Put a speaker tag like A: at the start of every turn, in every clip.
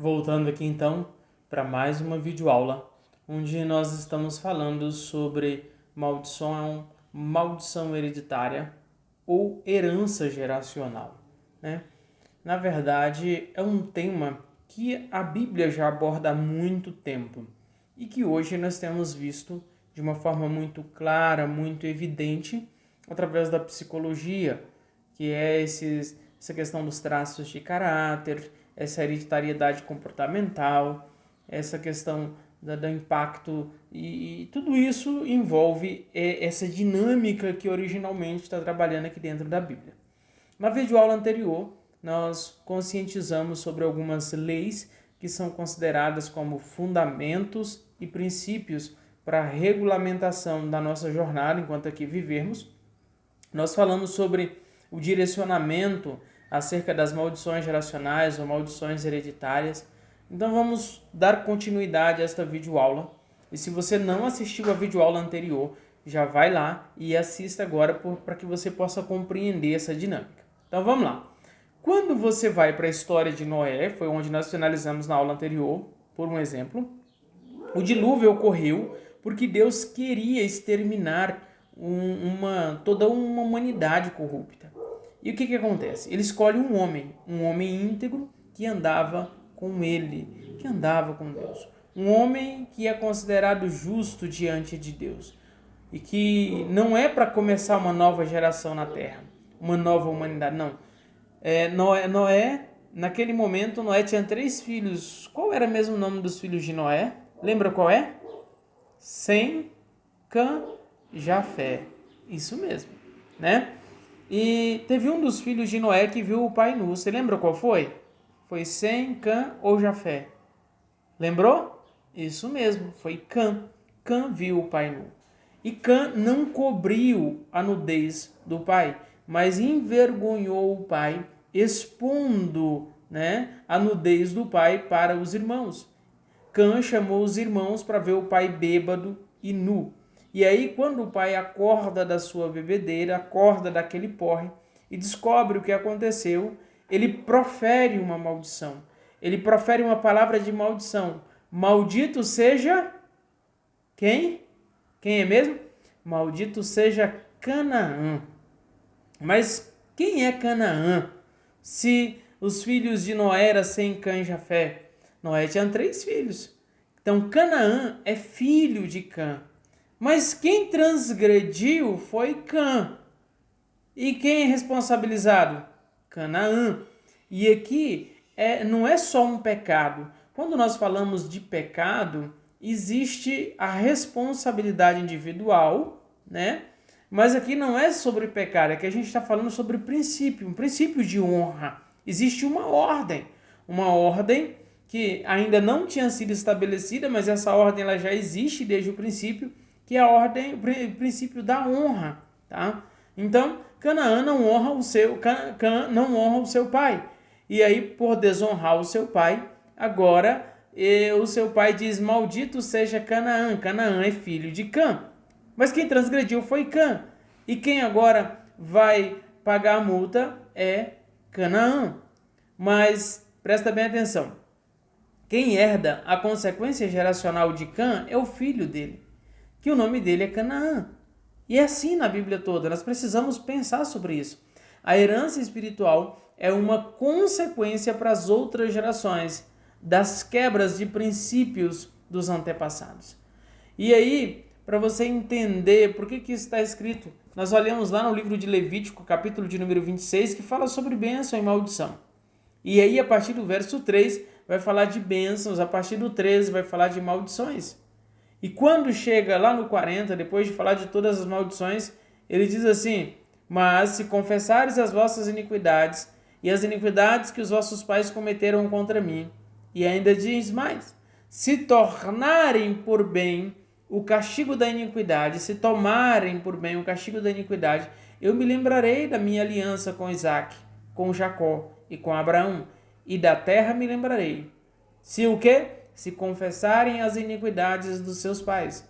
A: Voltando aqui então para mais uma videoaula, onde nós estamos falando sobre maldição hereditária ou herança geracional, né? Na verdade, é um tema que a Bíblia já aborda há muito tempo e que hoje nós temos visto de uma forma muito clara, muito evidente, através da psicologia, que é essa questão dos traços de caráter, essa hereditariedade comportamental, essa questão do impacto, e tudo isso envolve essa dinâmica que originalmente está trabalhando aqui dentro da Bíblia. Na videoaula anterior, nós conscientizamos sobre algumas leis que são consideradas como fundamentos e princípios para a regulamentação da nossa jornada enquanto aqui vivermos. Nós falamos sobre o direcionamento acerca das maldições geracionais ou maldições hereditárias. Então vamos dar continuidade a esta videoaula. E se você não assistiu a videoaula anterior, já vai lá e assista agora para que você possa compreender essa dinâmica. Então vamos lá. Quando você vai para a história de Noé, foi onde nós finalizamos na aula anterior, por um exemplo, o dilúvio ocorreu porque Deus queria exterminar toda uma humanidade corrupta. E o que acontece? Ele escolhe um homem íntegro que andava com ele, que andava com Deus. Um homem que é considerado justo diante de Deus. E que não é para começar uma nova geração na Terra, uma nova humanidade, não. Noé, naquele momento, Noé tinha 3 filhos. Qual era mesmo o nome dos filhos de Noé? Lembra qual é? Sem, Cã, Jafé. Isso mesmo, né? E teve um dos filhos de Noé que viu o pai nu. Você lembra qual foi? Foi Sem, Cã ou Jafé? Lembrou? Isso mesmo, foi Cã. Cã viu o pai nu. E Cã não cobriu a nudez do pai, mas envergonhou o pai, expondo, a nudez do pai para os irmãos. Cã chamou os irmãos para ver o pai bêbado e nu. E aí, quando o pai acorda da sua bebedeira, acorda daquele porre e descobre o que aconteceu, ele profere uma maldição. Ele profere uma palavra de maldição. Maldito seja quem? Quem é mesmo? Maldito seja Canaã. Mas quem é Canaã? Se os filhos de Noé eram Sem, Cã e Jafé. Noé tinha 3 filhos. Então Canaã é filho de Cã. Mas quem transgrediu foi Cã. E quem é responsabilizado? Canaã. E aqui não é só um pecado. Quando nós falamos de pecado, existe a responsabilidade individual, né? Mas aqui não é sobre pecado, aqui a gente está falando sobre princípio, um princípio de honra. Existe uma ordem que ainda não tinha sido estabelecida, mas essa ordem ela já existe desde o princípio, que é o princípio da honra, tá? Então, Canaã não honra Cã não honra o seu pai. E aí, por desonrar o seu pai, agora o seu pai diz: maldito seja Canaã. Canaã é filho de Cã. Mas quem transgrediu foi Cã. E quem agora vai pagar a multa é Canaã. Mas presta bem atenção. Quem herda a consequência geracional de Cã é o filho dele, que o nome dele é Canaã. E é assim na Bíblia toda, nós precisamos pensar sobre isso. A herança espiritual é uma consequência para as outras gerações das quebras de princípios dos antepassados. E aí, para você entender por que isso está escrito, nós olhamos lá no livro de Levítico, capítulo de número 26, que fala sobre bênção e maldição. E aí, a partir do verso 3, vai falar de bênçãos, a partir do 13 vai falar de maldições. E quando chega lá no 40, depois de falar de todas as maldições, ele diz assim: mas se confessares as vossas iniquidades e as iniquidades que os vossos pais cometeram contra mim, e ainda diz mais, se tornarem por bem o castigo da iniquidade, se tomarem por bem o castigo da iniquidade, eu me lembrarei da minha aliança com Isaque, com Jacó e com Abraão, e da terra me lembrarei. Se o quê? Se confessarem as iniquidades dos seus pais.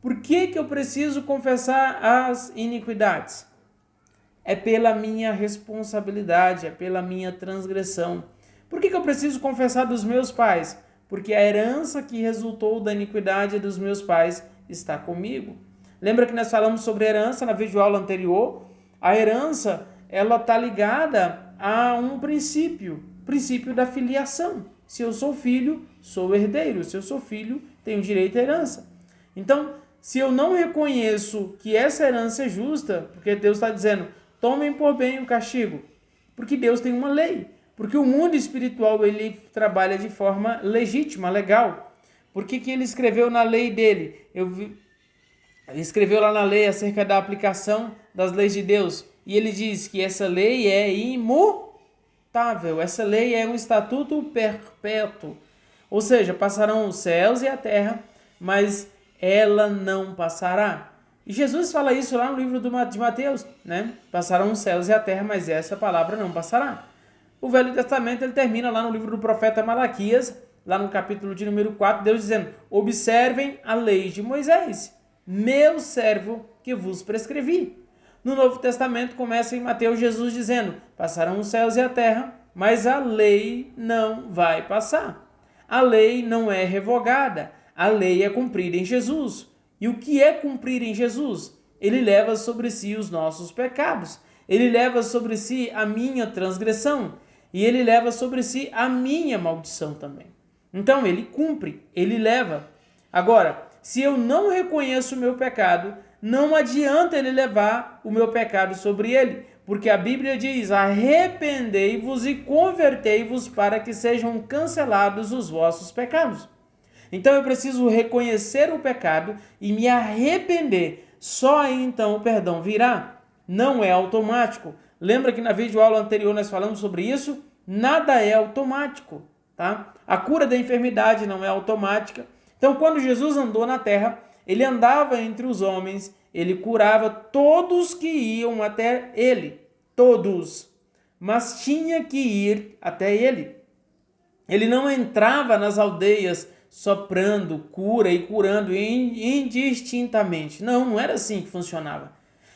A: Por que eu preciso confessar as iniquidades? É pela minha responsabilidade, é pela minha transgressão. Por que eu preciso confessar dos meus pais? Porque a herança que resultou da iniquidade dos meus pais está comigo. Lembra que nós falamos sobre herança na videoaula anterior? A herança, ela está ligada a um princípio da filiação. Se eu sou filho, sou herdeiro. Se eu sou filho, tenho direito à herança. Então, se eu não reconheço que essa herança é justa, porque Deus está dizendo, tomem por bem o castigo, porque Deus tem uma lei, porque o mundo espiritual ele trabalha de forma legítima, legal. Por que ele escreveu na lei dele? Ele escreveu lá na lei acerca da aplicação das leis de Deus, e ele diz que essa lei é imutável, essa lei é um estatuto perpétuo, ou seja, passarão os céus e a terra, mas ela não passará. E Jesus fala isso lá no livro de Mateus, né? Passarão os céus e a terra, mas essa palavra não passará. O Velho Testamento ele termina lá no livro do profeta Malaquias, lá no capítulo de número 4, Deus dizendo, observem a lei de Moisés, meu servo que vos prescrevi. No Novo Testamento começa em Mateus Jesus dizendo, passarão os céus e a terra, mas a lei não vai passar. A lei não é revogada, a lei é cumprida em Jesus. E o que é cumprir em Jesus? Ele leva sobre si os nossos pecados, ele leva sobre si a minha transgressão, e ele leva sobre si a minha maldição também. Então, ele cumpre, ele leva. Agora, se eu não reconheço o meu pecado, não adianta ele levar o meu pecado sobre ele, porque a Bíblia diz, arrependei-vos e convertei-vos para que sejam cancelados os vossos pecados. Então, eu preciso reconhecer o pecado e me arrepender. Só aí, então, o perdão virá. Não é automático. Lembra que na videoaula anterior nós falamos sobre isso? Nada é automático, tá? A cura da enfermidade não é automática. Então, quando Jesus andou na terra, ele andava entre os homens, ele curava todos que iam até ele, todos, mas tinha que ir até ele. Ele não entrava nas aldeias soprando cura e curando indistintamente. Não era assim que funcionava.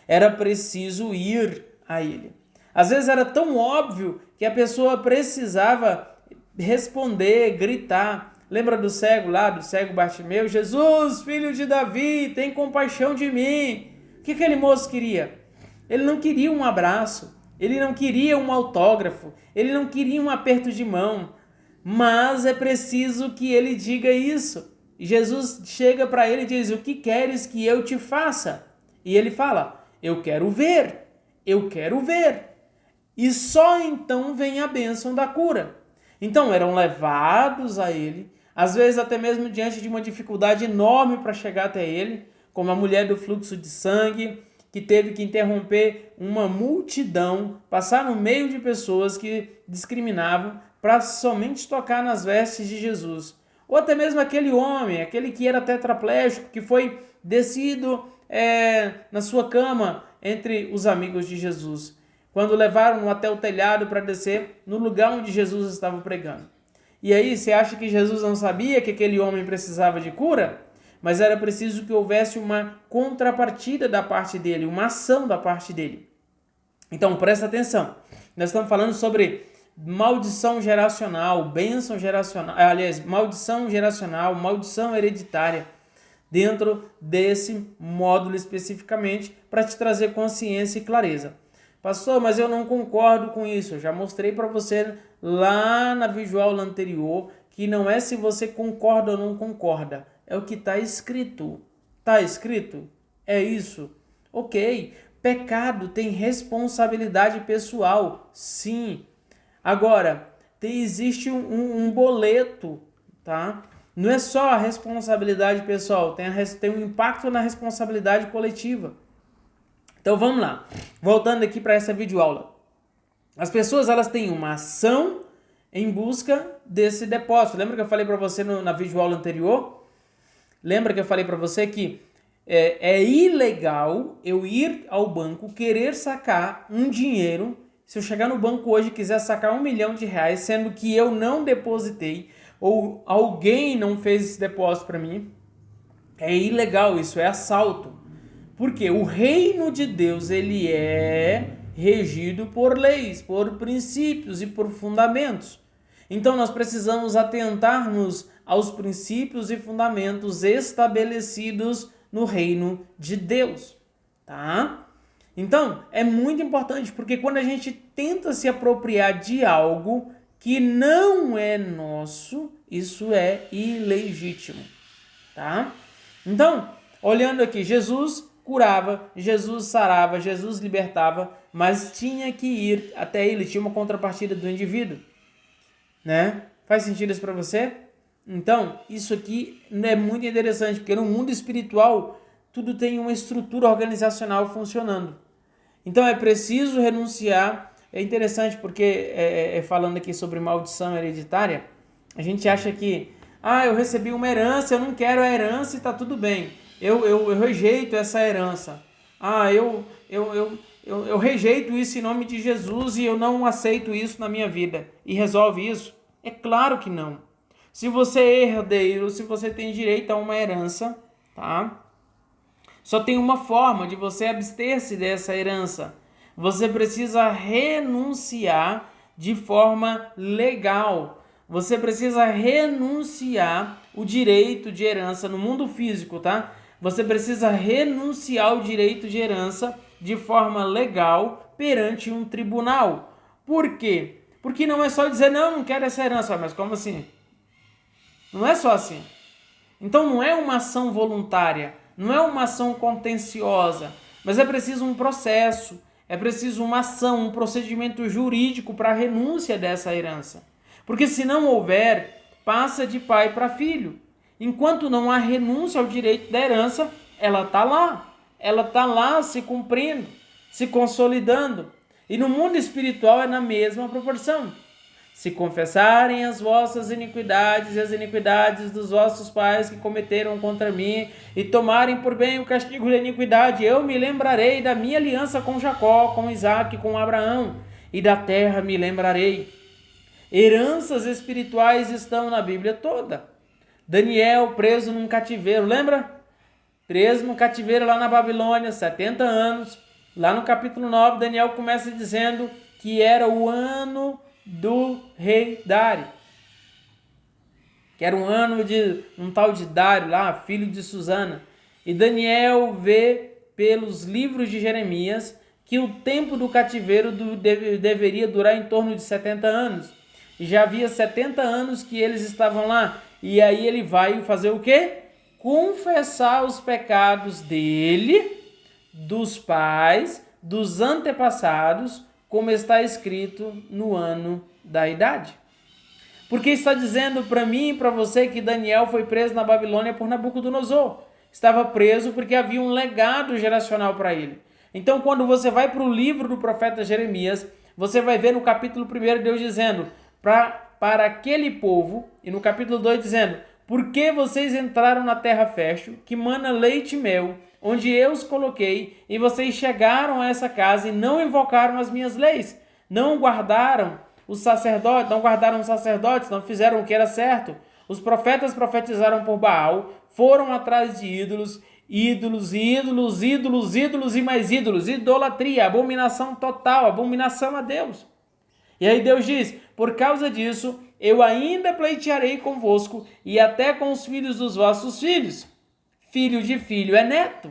A: Era preciso ir a ele. Às vezes era tão óbvio que a pessoa precisava responder, gritar. Lembra do cego lá, do cego Bartimeu? Jesus, filho de Davi, tem compaixão de mim. O que aquele moço queria? Ele não queria um abraço, ele não queria um autógrafo, ele não queria um aperto de mão, mas é preciso que ele diga isso. E Jesus chega para ele e diz, o que queres que eu te faça? E ele fala, eu quero ver, eu quero ver. E só então vem a bênção da cura. Então eram levados a ele, às vezes até mesmo diante de uma dificuldade enorme para chegar até ele, como a mulher do fluxo de sangue, que teve que interromper uma multidão, passar no meio de pessoas que discriminavam para somente tocar nas vestes de Jesus. Ou até mesmo aquele homem, aquele que era tetraplégico, que foi descido na sua cama entre os amigos de Jesus, quando levaram-no até o telhado para descer no lugar onde Jesus estava pregando. E aí, você acha que Jesus não sabia que aquele homem precisava de cura? Mas era preciso que houvesse uma contrapartida da parte dele, uma ação da parte dele. Então, presta atenção. Nós estamos falando sobre maldição geracional, bênção geracional, maldição geracional, maldição hereditária, dentro desse módulo especificamente, para te trazer consciência e clareza. Pastor, mas eu não concordo com isso. Eu já mostrei para você lá na videoaula anterior que não é se você concorda ou não concorda, é o que está escrito. Está escrito? É isso. Ok. Pecado tem responsabilidade pessoal, sim. Agora, existe um boleto, tá? Não é só a responsabilidade pessoal, tem um impacto na responsabilidade coletiva. Então vamos lá, voltando aqui para essa videoaula. As pessoas elas têm uma ação em busca desse depósito. Lembra que eu falei para você na videoaula anterior? Lembra que eu falei para você que é ilegal eu ir ao banco querer sacar um dinheiro. Se eu chegar no banco hoje e quiser sacar R$1 milhão, sendo que eu não depositei ou alguém não fez esse depósito para mim, é ilegal, isso é assalto. Porque o reino de Deus ele é regido por leis, por princípios e por fundamentos. Então nós precisamos atentar-nos aos princípios e fundamentos estabelecidos no reino de Deus, tá? Então, é muito importante, porque quando a gente tenta se apropriar de algo que não é nosso, isso é ilegítimo, tá? Então, olhando aqui, Jesus curava, Jesus sarava, Jesus libertava, mas tinha que ir até ele, tinha uma contrapartida do indivíduo, né? Faz sentido isso para você? Então, isso aqui é muito interessante, porque no mundo espiritual, tudo tem uma estrutura organizacional funcionando. Então, é preciso renunciar. É interessante porque, falando aqui sobre maldição hereditária, a gente acha que, eu recebi uma herança, eu não quero a herança e tá tudo bem. Eu rejeito essa herança. Eu rejeito isso em nome de Jesus e eu não aceito isso na minha vida. E resolve isso? É claro que não. Se você é herdeiro, se você tem direito a uma herança, tá? Só tem uma forma de você abster-se dessa herança. Você precisa renunciar de forma legal. Você precisa renunciar o direito de herança no mundo físico, tá? Você precisa renunciar ao direito de herança de forma legal perante um tribunal. Por quê? Porque não é só dizer, não quero essa herança. Mas como assim? Não é só assim. Então não é uma ação voluntária, não é uma ação contenciosa, mas é preciso um processo, é preciso uma ação, um procedimento jurídico para a renúncia dessa herança. Porque se não houver, passa de pai para filho. Enquanto não há renúncia ao direito da herança, ela está lá se cumprindo, se consolidando. E no mundo espiritual é na mesma proporção. Se confessarem as vossas iniquidades e as iniquidades dos vossos pais que cometeram contra mim, e tomarem por bem o castigo da iniquidade, eu me lembrarei da minha aliança com Jacó, com Isaque, com Abraão, e da terra me lembrarei. Heranças espirituais estão na Bíblia toda. Daniel preso num cativeiro, lembra? Preso num cativeiro lá na Babilônia, 70 anos. Lá no capítulo 9, Daniel começa dizendo que era o ano do rei Dário, que era um ano de um tal de Dário lá, filho de Susana. E Daniel vê pelos livros de Jeremias que o tempo do cativeiro deveria durar em torno de 70 anos. E já havia 70 anos que eles estavam lá. E aí ele vai fazer o quê? Confessar os pecados dele, dos pais, dos antepassados, como está escrito no ano da idade. Porque está dizendo para mim e para você que Daniel foi preso na Babilônia por Nabucodonosor. Estava preso porque havia um legado geracional para ele. Então, quando você vai para o livro do profeta Jeremias, você vai ver no capítulo 1 Deus dizendo para aquele povo, e no capítulo 2 dizendo, por que vocês entraram na terra fértil, que mana leite e mel, onde eu os coloquei, e vocês chegaram a essa casa e não invocaram as minhas leis, não guardaram os sacerdotes, não fizeram o que era certo. Os profetas profetizaram por Baal, foram atrás de ídolos e mais ídolos, idolatria, abominação total, abominação a Deus. E aí Deus diz, por causa disso, eu ainda pleitearei convosco e até com os filhos dos vossos filhos. Filho de filho é neto.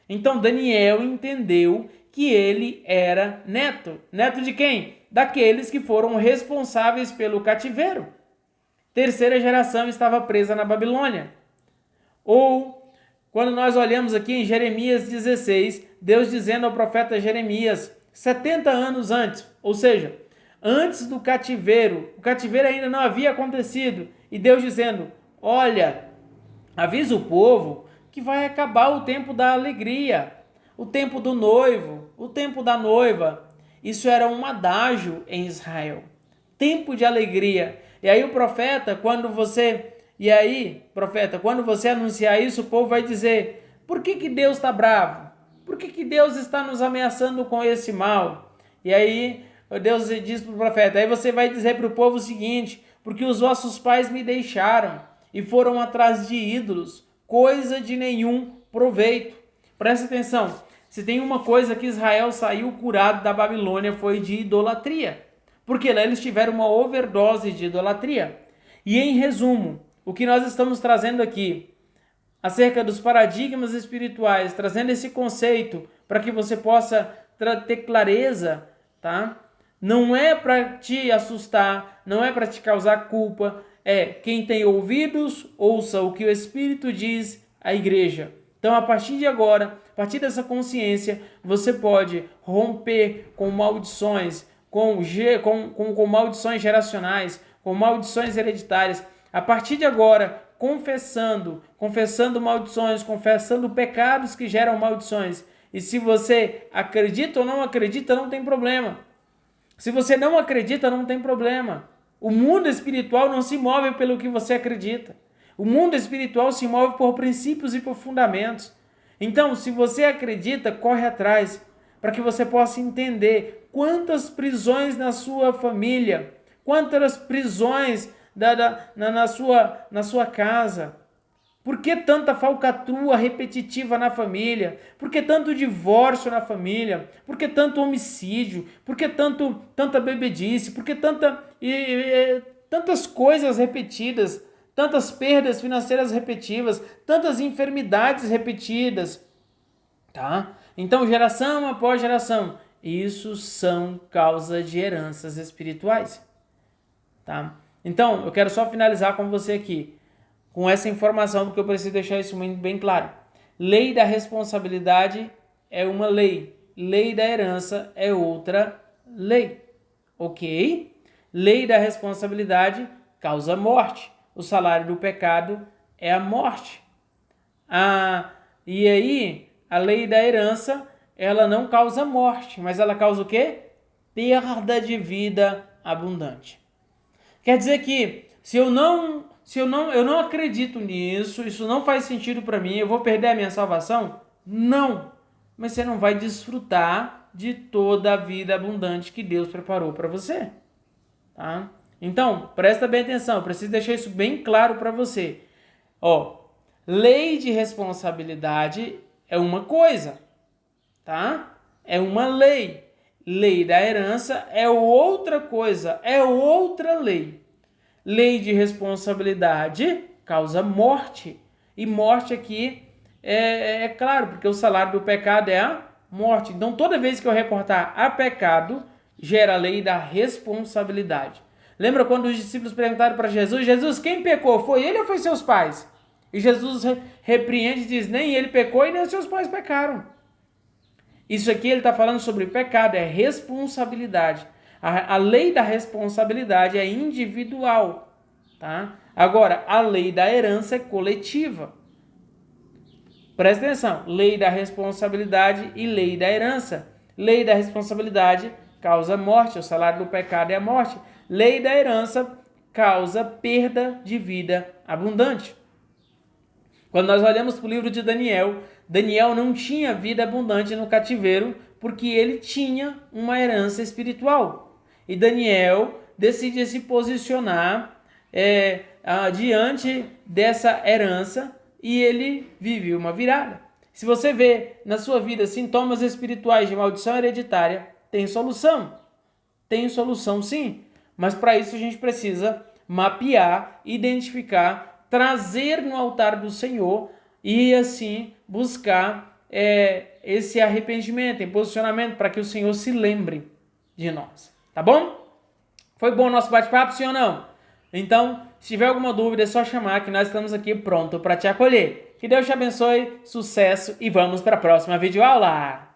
A: Então Daniel entendeu que ele era neto. Neto de quem? Daqueles que foram responsáveis pelo cativeiro. Terceira geração estava presa na Babilônia. Ou, quando nós olhamos aqui em Jeremias 16, Deus dizendo ao profeta Jeremias, 70 anos antes, ou seja, antes do cativeiro, o cativeiro ainda não havia acontecido, e Deus dizendo, olha, avisa o povo que vai acabar o tempo da alegria, o tempo do noivo, o tempo da noiva. Isso era um adágio em Israel, tempo de alegria. E aí o profeta, quando você anunciar isso, o povo vai dizer, por que Deus está bravo? Por que Deus está nos ameaçando com esse mal? E aí Deus diz para o profeta, aí você vai dizer para o povo o seguinte, porque os vossos pais me deixaram e foram atrás de ídolos, coisa de nenhum proveito. Presta atenção, se tem uma coisa que Israel saiu curado da Babilônia foi de idolatria. porque lá eles tiveram uma overdose de idolatria. E em resumo, o que nós estamos trazendo aqui acerca dos paradigmas espirituais, trazendo esse conceito para que você possa ter clareza, tá? Não é para te assustar, não é para te causar culpa, é quem tem ouvidos, ouça o que o Espírito diz à igreja. Então, a partir de agora, a partir dessa consciência, você pode romper com maldições, com maldições geracionais, com maldições hereditárias. A partir de agora, confessando maldições, confessando pecados que geram maldições. E se você acredita ou não acredita, não tem problema. Se você não acredita, não tem problema. O mundo espiritual não se move pelo que você acredita. O mundo espiritual se move por princípios e por fundamentos. Então, se você acredita, corre atrás, para que você possa entender quantas prisões na sua família, quantas prisões na sua casa. Por que tanta falcatrua repetitiva na família? Por que tanto divórcio na família? Por que tanto homicídio? Por que tanta bebedice? Por que tantas coisas repetidas? Tantas perdas financeiras repetidas? Tantas enfermidades repetidas? Tá? Então, geração após geração, isso são causa de heranças espirituais. Tá? Então, eu quero só finalizar com você aqui, com essa informação, porque eu preciso deixar isso muito bem claro. Lei da responsabilidade é uma lei. Lei da herança é outra lei. Ok? Lei da responsabilidade causa morte. O salário do pecado é a morte. E aí, a lei da herança, ela não causa morte, mas ela causa o quê? Perda de vida abundante. Quer dizer que se eu não acredito nisso, isso não faz sentido para mim, eu vou perder a minha salvação? Não. Mas você não vai desfrutar de toda a vida abundante que Deus preparou para você. Tá? Então, presta bem atenção, eu preciso deixar isso bem claro para você. Lei de responsabilidade é uma coisa, tá? É uma lei. Lei da herança é outra coisa, é outra lei. Lei de responsabilidade causa morte. E morte aqui é claro, porque o salário do pecado é a morte. Então, toda vez que eu reportar a pecado, gera a lei da responsabilidade. Lembra quando os discípulos perguntaram para Jesus: Jesus, quem pecou? Foi ele ou foi seus pais? E Jesus repreende e diz: nem ele pecou e nem os seus pais pecaram. Isso aqui ele está falando sobre pecado, é responsabilidade. A lei da responsabilidade é individual, tá? Agora, a lei da herança é coletiva. Presta atenção, lei da responsabilidade e lei da herança. Lei da responsabilidade causa morte, o salário do pecado é a morte. Lei da herança causa perda de vida abundante. Quando nós olhamos para o livro de Daniel, Daniel não tinha vida abundante no cativeiro porque ele tinha uma herança espiritual. E Daniel decide se posicionar diante dessa herança e ele vive uma virada. Se você vê na sua vida sintomas espirituais de maldição hereditária, tem solução. Tem solução sim, mas para isso a gente precisa mapear, identificar, trazer no altar do Senhor e assim buscar esse arrependimento, posicionamento para que o Senhor se lembre de nós. Tá bom? Foi bom o nosso bate-papo, sim ou não? Então, se tiver alguma dúvida, é só chamar que nós estamos aqui pronto para te acolher. Que Deus te abençoe, sucesso e vamos para a próxima videoaula!